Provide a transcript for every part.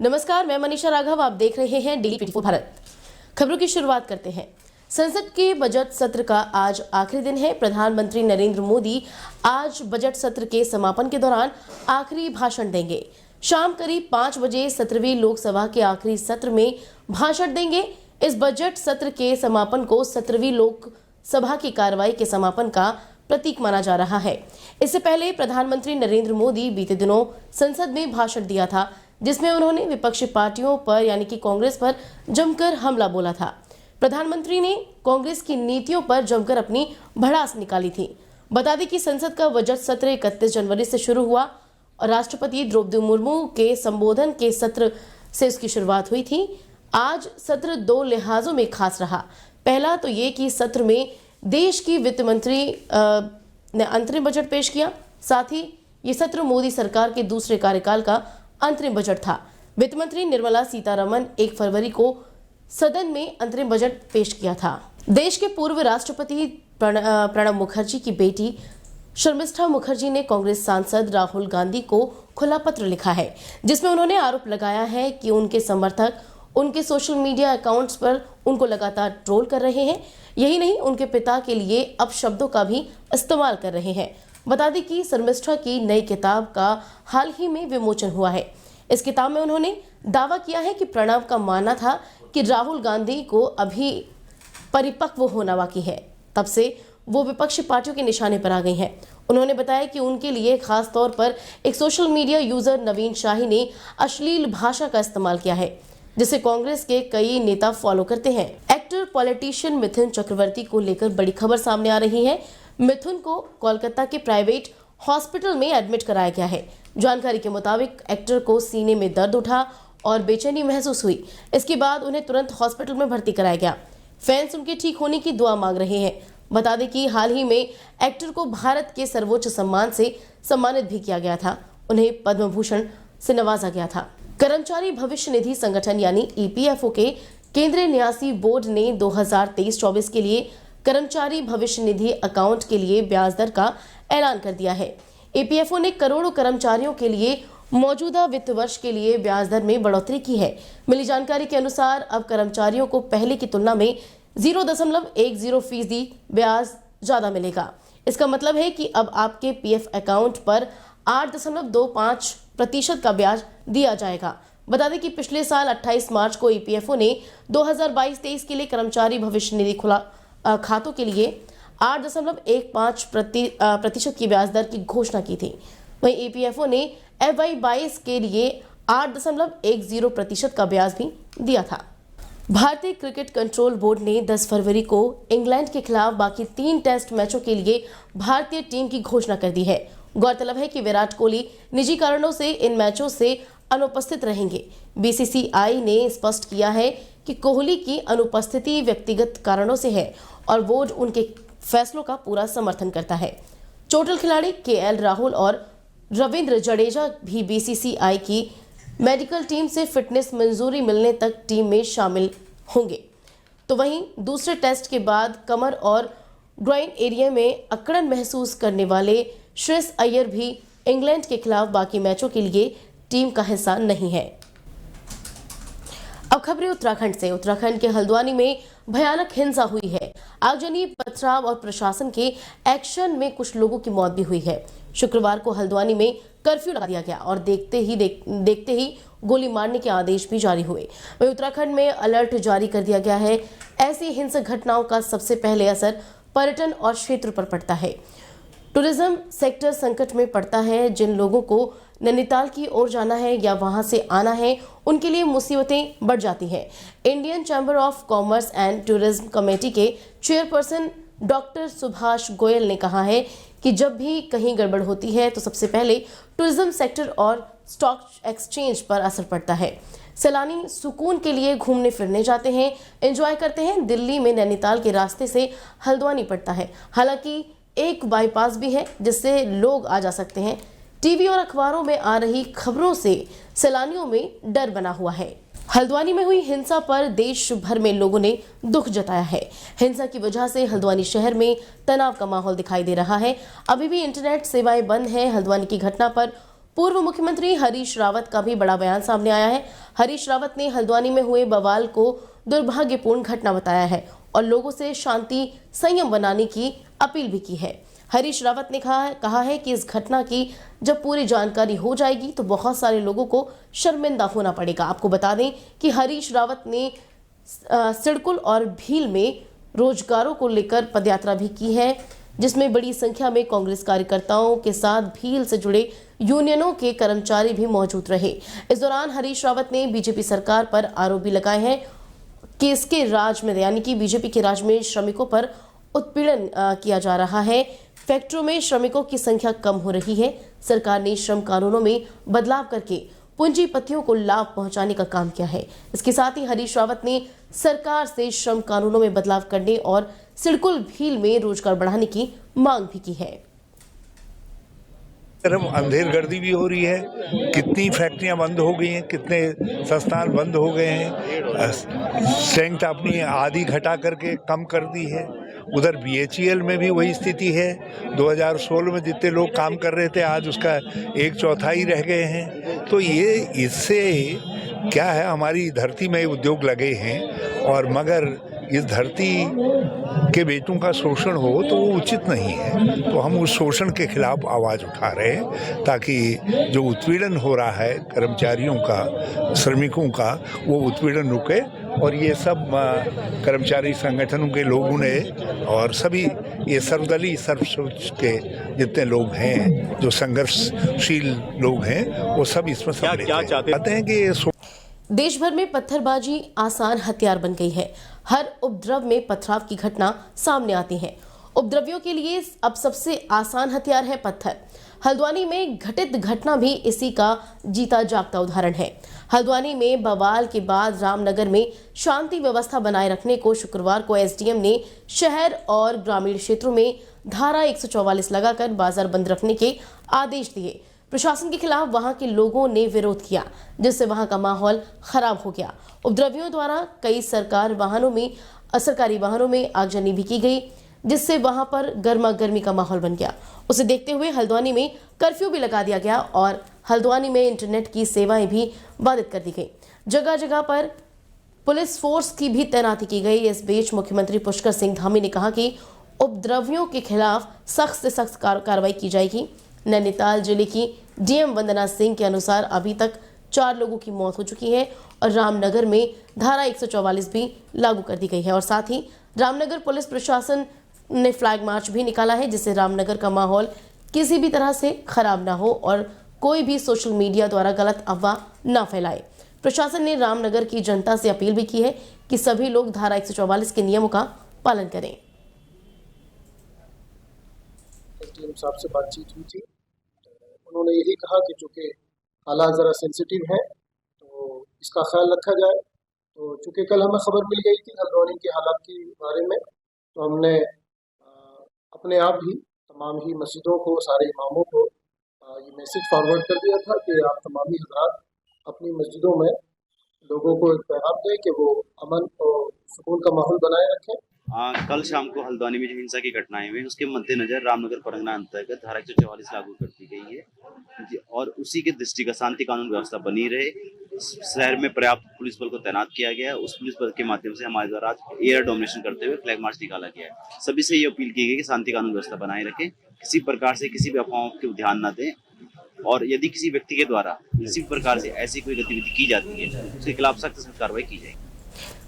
नमस्कार, मैं मनीषा राघव। आप देख रहे हैं डेली 24 भारत। खबरों की शुरुआत करते हैं। संसद के बजट सत्र का आज आखिरी दिन है। प्रधानमंत्री नरेंद्र मोदी आज बजट सत्र के समापन के दौरान आखिरी भाषण देंगे। शाम करीब 5 बजे 17वीं लोकसभा के आखिरी सत्र में भाषण देंगे। इस बजट सत्र के समापन को 17वीं लोकसभा की कार्रवाई के समापन का प्रतीक माना जा रहा है। इससे पहले प्रधानमंत्री नरेंद्र मोदी बीते दिनों संसद में भाषण दिया था, जिसमें उन्होंने विपक्षी पार्टियों पर यानी कि कांग्रेस पर जमकर हमला बोला था। प्रधानमंत्री ने कांग्रेस की नीतियों पर जमकर अपनी भड़ास निकाली थी। बता दें कि संसद का बजट सत्र 31 जनवरी से शुरू हुआ और राष्ट्रपति द्रौपदी मुर्मू के संबोधन के सत्र से इसकी शुरुआत हुई थी। आज सत्र 2 लिहाजों में खास रहा। पहला तो ये कि सत्र में देश की वित्त मंत्री ने अंतरिम बजट पेश किया। साथ ही ये सत्र मोदी सरकार के दूसरे कार्यकाल का अंतरिम बजट था। वित्त मंत्री निर्मला सीतारमण 1 फरवरी को सदन में अंतरिम बजट पेश किया था। देश के पूर्व राष्ट्रपति प्रणब मुखर्जी की बेटी शर्मिष्ठा मुखर्जी ने कांग्रेस सांसद राहुल गांधी को खुला पत्र लिखा है, जिसमें उन्होंने आरोप लगाया है कि उनके समर्थक उनके सोशल मीडिया अकाउंट्स पर उनको लगातार ट्रोल कर रहे हैं। यही नहीं, उनके पिता के लिए अपशब्दों का भी इस्तेमाल कर रहे हैं। बता दें कि शर्मिष्ठा की नई किताब का हाल ही में विमोचन हुआ है। इस किताब में उन्होंने दावा किया है कि प्रणब का मानना था कि राहुल गांधी को अभी परिपक्व होना बाकी है, तब से वो विपक्षी पार्टियों के निशाने पर आ गई हैं। उन्होंने बताया कि उनके लिए खास तौर पर एक सोशल मीडिया यूजर नवीन शाही ने अश्लील भाषा का इस्तेमाल किया है, जिसे कांग्रेस के कई नेता फॉलो करते हैं। एक्टर पॉलिटिशियन मिथुन चक्रवर्ती को लेकर बड़ी खबर सामने आ रही है। मिथुन को कोलकाता के प्राइवेट हॉस्पिटल में एडमिट कराया गया है। जानकारी के मुताबिक एक्टर को सीने में दर्द उठा और बेचैनी महसूस हुई। इसके बाद उन्हें तुरंत हॉस्पिटल में भर्ती कराया गया। फैंस उनके ठीक होने की दुआ मांग रहे हैं। बता दें कि हाल ही में एक्टर को भारत के सर्वोच्च सम्मान से सम्मानित भी किया गया था। उन्हें पद्म भूषण से नवाजा गया था। कर्मचारी भविष्य निधि संगठन यानी ईपीएफओ के केंद्रीय न्यासी बोर्ड ने 2023-24 के लिए कर्मचारी भविष्य निधि अकाउंट के लिए ब्याज दर का ऐलान कर दिया है। ईपीएफओ ने करोड़ों कर्मचारियों के लिए मौजूदा वित्त वर्ष के लिए ब्याज दर में बढ़ोतरी की है। मिली जानकारी के अनुसार अब कर्मचारियों को पहले की तुलना में 0.10% ब्याज ज्यादा मिलेगा। इसका मतलब है कि अब आपके पीएफ अकाउंट पर 8.25% का ब्याज दिया जाएगा। बता दें कि पिछले साल 28 मार्च को ईपीएफओ ने 2022-23 के लिए कर्मचारी भविष्य निधि खुला खातों के लिए 8.15% की ब्याज दर की घोषणा की थी। वहीं ईपीएफओ ने FY22 के लिए 8.10% का ब्याज भी दिया था। भारतीय क्रिकेट कंट्रोल बोर्ड ने 10 फरवरी को इंग्लैंड के खिलाफ बाकी 3 टेस्ट मैचों के लिए भारतीय टीम की घोषणा कर दी है। गौरतलब है कि विराट कोहली निजी कारणों से इन मैचों से अनुपस्थित रहेंगे। बीसीसीआई ने स्पष्ट किया है कि कोहली की अनुपस्थिति व्यक्तिगत कारणों से है और बोर्ड उनके फैसलों का पूरा समर्थन करता है। चोटिल खिलाड़ी केएल राहुल और रविंद्र जडेजा भी बीसीसीआई की मेडिकल टीम से फिटनेस मंजूरी मिलने तक टीम में शामिल होंगे। तो वहीं दूसरे टेस्ट के बाद कमर और ग्रोइन एरिया में अकड़न महसूस करने वाले श्रेयस अय्यर भी इंग्लैंड के खिलाफ बाकी मैचों के लिए टीम का हिस्सा नहीं है। अब खबरें उत्तराखंड से। उत्तराखंड के हल्द्वानी में भयानक हिंसा हुई है। आगजनी, पथराव और प्रशासन के एक्शन में कुछ लोगों की मौत भी हुई है। शुक्रवार को हल्द्वानी में कर्फ्यू लगा दिया गया और देखते ही गोली मारने के आदेश भी जारी हुए। वहीं उत्तराखंड में अलर्ट जारी कर दिया गया है। ऐसी हिंसक घटनाओं का सबसे पहले असर पर्यटन और क्षेत्र पर पड़ता है। टूरिज्म सेक्टर संकट में पड़ता है। जिन लोगों को नैनीताल की ओर जाना है या वहां से आना है, उनके लिए मुसीबतें बढ़ जाती हैं। Indian chamber of commerce and tourism committee के चेयरपर्सन डॉक्टर सुभाष गोयल ने कहा है कि जब भी कहीं गड़बड़ होती है तो सबसे पहले टूरिज्म सेक्टर और स्टॉक एक्सचेंज पर असर पड़ता है। सैलानी सुकून के लिए घूमने फिरने जाते हैं, एंजॉय करते हैं। दिल्ली में नैनीताल के रास्ते से हल्द्वानी पड़ता है। हालांकि एक बाईपास भी है जिससे लोग आ जा सकते हैं। टीवी और अखबारों में आ रही खबरों से सैलानियों में डर बना हुआ है। हल्द्वानी में हुई हिंसा पर देश भर में लोगों ने दुख जताया है। हिंसा की वजह से हल्द्वानी शहर में तनाव का माहौल दिखाई दे रहा है। अभी भी इंटरनेट सेवाएं बंद हैं। हल्द्वानी की घटना पर पूर्व मुख्यमंत्री हरीश रावत का भी बड़ा बयान सामने आया है। हरीश रावत ने हल्द्वानी में हुए बवाल को दुर्भाग्यपूर्ण घटना बताया है और लोगों से शांति संयम बनाने की अपील भी की है। हरीश रावत ने कहा है कि इस घटना की जब पूरी जानकारी हो जाएगी तो बहुत सारे लोगों को शर्मिंदा होना पड़ेगा। आपको बता दें कि हरीश रावत ने सिडकुल और भील में रोजगारों को लेकर पदयात्रा भी की है, जिसमें बड़ी संख्या में कांग्रेस कार्यकर्ताओं के साथ भील से जुड़े यूनियनों के कर्मचारी भी मौजूद रहे। इस दौरान हरीश रावत ने बीजेपी सरकार पर आरोप भी लगाए हैं कि इसके राज में यानी कि बीजेपी के राज में श्रमिकों पर उत्पीड़न किया जा रहा है। फैक्ट्रियों में श्रमिकों की संख्या कम हो रही है। सरकार ने श्रम कानूनों में बदलाव करके पूंजीपतियों को लाभ पहुंचाने का काम किया है। इसके साथ ही हरीश रावत ने सरकार से श्रम कानूनों में बदलाव करने और सिडकुल भील में रोजगार बढ़ाने की मांग भी की है। तरफ अंधेरगर्दी भी हो रही है, कितनी फैक्ट्रियां बंद हो गई हैं, कितने संस्थान बंद हो गए हैं, स्ट्रेंथ अपनी आधी घटा करके कम कर दी है। उधर BHEL में भी वही स्थिति है। 2016 में जितने लोग काम कर रहे थे आज उसका 1/4 रह गए हैं। तो ये इससे क्या है, हमारी धरती में उद्योग लगे हैं और मगर इस धरती के बेटों का शोषण हो तो वो उचित नहीं है। तो हम उस शोषण के खिलाफ आवाज़ उठा रहे हैं ताकि जो उत्पीड़न हो रहा है कर्मचारियों का, श्रमिकों का, वो उत्पीड़न रुके। और ये सब कर्मचारी संगठनों के लोगों ने और सभी ये सर्वदलीय सर्वसोच के जितने लोग हैं, जो संघर्षशील लोग हैं, वो सब इसमें सब क्या चाहते हैं कि देश भर में पत्थरबाजी आसान हथियार बन गई है। हर उपद्रव में पथराव की घटना सामने आती है। उपद्रवियों के लिए अब सबसे आसान हथियार है पत्थर। हल्द्वानी में घटित घटना भी इसी का जीता जागता उदाहरण है। हल्द्वानी में बवाल के बाद रामनगर में शांति व्यवस्था बनाए रखने को शुक्रवार को SDM ने शहर और ग्रामीण क्षेत्रों में धारा 144 लगाकर बाजार बंद रखने के आदेश दिए। प्रशासन के खिलाफ वहां के लोगों ने विरोध किया, जिससे वहां का माहौल खराब हो गया। उपद्रवियों द्वारा कई सरकारी वाहनों में आगजनी भी की गई, जिससे वहां पर गर्मा गर्मी का माहौल बन गया। उसे देखते हुए हल्द्वानी में कर्फ्यू भी लगा दिया गया और हल्द्वानी में इंटरनेट की सेवाएं भी बाधित कर दी गई। जगह जगह पर पुलिस फोर्स की भी तैनाती की गई। इस बीच मुख्यमंत्री पुष्कर सिंह धामी ने कहा कि उपद्रवियों के खिलाफ सख्त से सख्त कार्रवाई की जाएगी। नैनीताल जिले की DM वंदना सिंह के अनुसार अभी तक 4 लोगों की मौत हो चुकी है और रामनगर में धारा 144 भी लागू कर दी गई है। और साथ ही रामनगर पुलिस प्रशासन ने फ्लैग मार्च भी निकाला है, जिससे रामनगर का माहौल किसी भी तरह से खराब ना हो और कोई भी सोशल मीडिया द्वारा गलत अफवाह ना फैलाए। प्रशासन ने रामनगर की जनता से अपील भी की है कि सभी लोग धारा 144 के नियमों का पालन करें। साहब से बातचीत हुई थी, उन्होंने यही कहा कि चूँकि हालात ज़रा सेंसिटिव है तो इसका ख्याल रखा जाए। तो चूँकि कल हमें खबर मिल गई थी हल्द्वानी के हालात के बारे में, तो हमने अपने आप ही तमाम ही मस्जिदों को, सारे इमामों को ये मैसेज फॉरवर्ड कर दिया था कि आप तमाम ही हज़रात अपनी मस्जिदों में लोगों को एक पैगाम दें कि वो अमन और सुकून का माहौल बनाए रखें। कल शाम को हल्द्वानी में जो हिंसा की घटनाएं हुई, उसके मद्देनजर रामनगर परगना अंतर्गत धारा 144 लागू कर दी गई है और उसी के दृष्टिगत शांति कानून व्यवस्था बनी रहे। शहर में पर्याप्त पुलिस बल को तैनात किया गया है। उस पुलिस बल के माध्यम से हमारे द्वारा आज एयर डोमिनेशन करते हुए फ्लैग मार्च निकाला गया है। सभी से ये अपील की गई कि शांति कानून व्यवस्था बनाए रखें, किसी प्रकार से किसी भी अफवाहों को ध्यान न दें और यदि किसी व्यक्ति के द्वारा किसी प्रकार से ऐसी कोई गतिविधि की जाती है उसके खिलाफ सख्त कार्रवाई की जाएगी।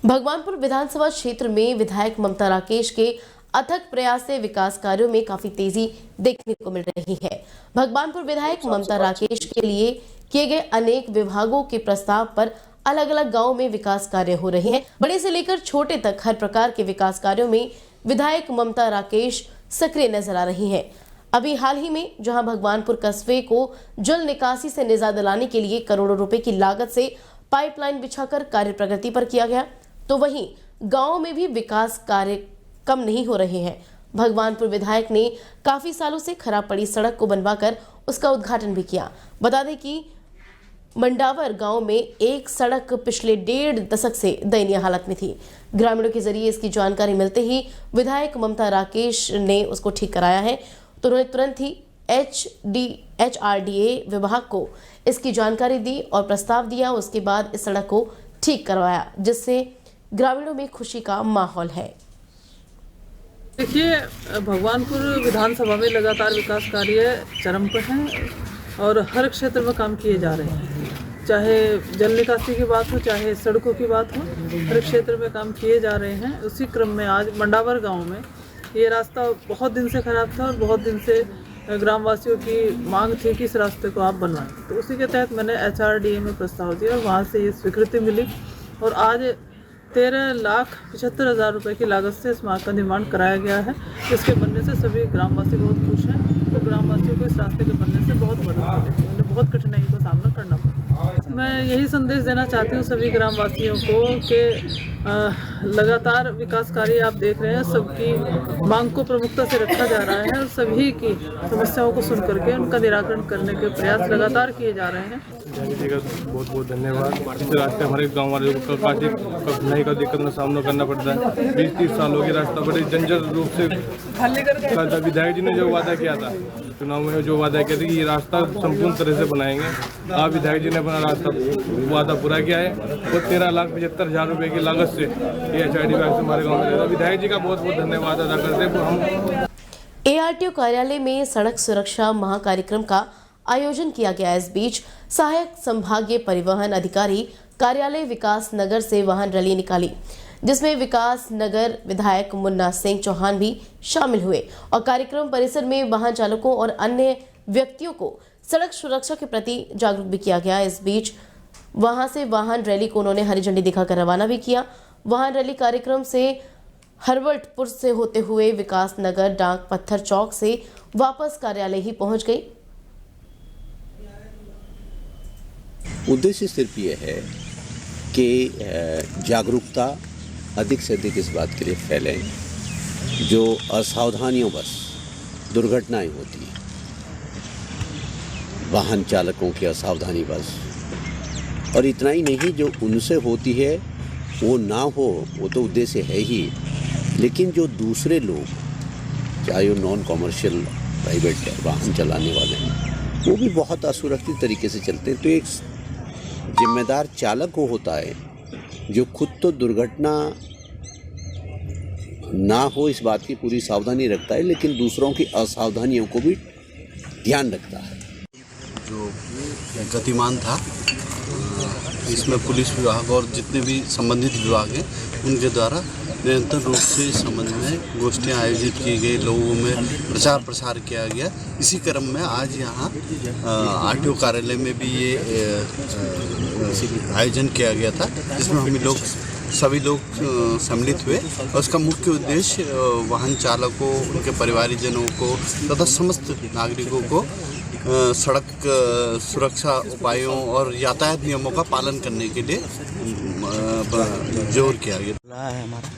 भगवानपुर विधानसभा क्षेत्र में विधायक ममता राकेश के अथक प्रयास से विकास कार्यों में काफी तेजी देखने को मिल रही है। भगवानपुर विधायक ममता राकेश के लिए किए गए अनेक विभागों के प्रस्ताव पर अलग अलग गांवों में विकास कार्य हो रहे हैं। बड़े से लेकर छोटे तक हर प्रकार के विकास कार्यों में विधायक ममता राकेश सक्रिय नजर आ रही हैं। अभी हाल ही में जहां भगवानपुर कस्बे को जल निकासी से निजात दिलाने के लिए करोड़ों रुपए की लागत से पाइपलाइन बिछाकर कार्य प्रगति पर किया गया, तो वहीं गांवों में भी विकास कार्य कम नहीं हो रहे हैं। भगवानपुर विधायक ने काफी सालों से खराब पड़ी सड़क को बनवाकर उसका उद्घाटन भी किया। बता दें कि मंडावर गांव में एक सड़क पिछले 1.5 दशक से दयनीय हालत में थी। ग्रामीणों के जरिए इसकी जानकारी मिलते ही विधायक ममता राकेश ने उसको ठीक कराया है, तो उन्होंने तुरंत ही HRDA विभाग को इसकी जानकारी दी और प्रस्ताव दिया। उसके बाद इस सड़क को ठीक करवाया, जिससे ग्रामीणों में खुशी का माहौल है। देखिए, भगवानपुर विधानसभा में लगातार विकास कार्य चरम पर हैं और हर क्षेत्र में काम किए जा रहे हैं। चाहे जल निकासी की बात हो, चाहे सड़कों की बात हो, हर क्षेत्र में काम किए जा रहे हैं। उसी क्रम में आज मंडावर गांव में ये रास्ता बहुत दिन से खराब था और बहुत दिन से ग्रामवासियों की मांग थी कि इस रास्ते को आप बनवाएं। तो उसी के तहत मैंने HRDA में प्रस्ताव दिया और वहाँ से ये स्वीकृति मिली और आज 13,75,000 रुपये की लागत से इस मार्ग का निर्माण कराया गया है। इसके बनने से सभी ग्रामवासी बहुत खुश हैं। तो ग्रामवासियों को इस रास्ते के बनने से बहुत मदद मिलेगी। उन्हें बहुत कठिनाई का सामना करना पड़ा। मैं यही संदेश देना चाहती हूँ सभी ग्रामवासियों को कि लगातार विकास कार्य आप देख रहे हैं, सबकी मांग को प्रमुखता से रखा जा रहा है और सभी की समस्याओं को सुन करके उनका निराकरण करने के प्रयास लगातार किए जा रहे हैं। जी का बहुत बहुत धन्यवाद। इस रास्ते हमारे गांव वालों को काफ़ी कठिनाई का दिक्कत का सामना करना पड़ता है। 20-30 सालों के रास्ता बड़े जंजर रूप से विधायक जी ने जो वादा किया था चुनाव में, जो वादा किया था कि ये रास्ता संपूर्ण तरह से बनाएंगे। आप विधायक जी ने अपना रास्ता वादा पूरा किया है और 13,75,000 रुपये की लागत से ये HRDA से हमारे गाँव में रहता है। विधायक जी का बहुत बहुत धन्यवाद अदा करते हैं हम। ARTO कार्यालय में सड़क सुरक्षा माह कार्यक्रम का आयोजन किया गया। इस बीच सहायक संभागीय परिवहन अधिकारी कार्यालय विकास नगर से वाहन रैली निकाली, जिसमें विकास नगर विधायक मुन्ना सिंह चौहान भी शामिल हुए और कार्यक्रम परिसर में वाहन चालकों और अन्य व्यक्तियों को सड़क सुरक्षा के प्रति जागरूक भी किया गया। इस बीच वहां से वाहन रैली को उन्होंने हरी झंडी दिखाकर रवाना भी किया। वाहन रैली कार्यक्रम से हरवटपुर से होते हुए विकास नगर डाक पत्थर चौक से वापस कार्यालय ही पहुंच गई। उद्देश्य सिर्फ ये है कि जागरूकता अधिक से अधिक इस बात के लिए फैले जो असावधानियों बस दुर्घटनाएं होती हैं, वाहन चालकों की असावधानी बस, और इतना ही नहीं जो उनसे होती है वो ना हो, वो तो उद्देश्य है ही, लेकिन जो दूसरे लोग चाहे वो नॉन कॉमर्शियल प्राइवेट वाहन चलाने वाले हैं वो भी बहुत असुरक्षित तरीके से चलते हैं। तो एक जिम्मेदार चालक को होता है जो खुद तो दुर्घटना ना हो इस बात की पूरी सावधानी रखता है, लेकिन दूसरों की असावधानियों को भी ध्यान रखता है। जो गतिमान था, इसमें पुलिस विभाग और जितने भी संबंधित विभाग हैं उनके द्वारा निरंतर रूप से इस संबंध में गोष्ठियाँ आयोजित की गई, लोगों में प्रचार प्रसार किया गया। इसी क्रम में आज यहाँ RTO कार्यालय में भी ये आयोजन किया गया था, जिसमें हम सभी लोग सम्मिलित हुए और उसका मुख्य उद्देश्य वाहन चालकों, उनके परिवारजनों को तथा समस्त नागरिकों को सड़क सुरक्षा उपायों और यातायात नियमों का पालन करने के लिए जोर किया गया है। हमारा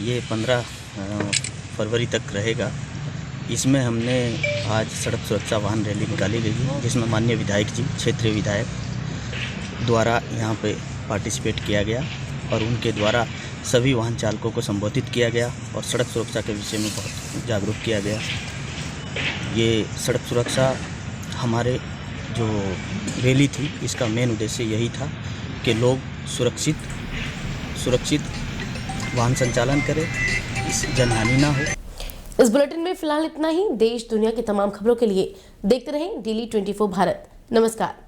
ये 15 फरवरी तक रहेगा। इसमें हमने आज सड़क सुरक्षा वाहन रैली निकाली गई है, जिसमें माननीय विधायक जी, क्षेत्रीय विधायक द्वारा यहाँ पे पार्टिसिपेट किया गया और उनके द्वारा सभी वाहन चालकों को संबोधित किया गया और सड़क सुरक्षा के विषय में बहुत जागरूक किया गया। ये सड़क सुरक्षा हमारे जो रैली थी, इसका मेन उद्देश्य यही था कि लोग सुरक्षित वाहन संचालन करें, जनहानि ना हो। इस बुलेटिन में फिलहाल इतना ही। देश दुनिया की तमाम खबरों के लिए देखते रहें Daily 24 भारत। नमस्कार।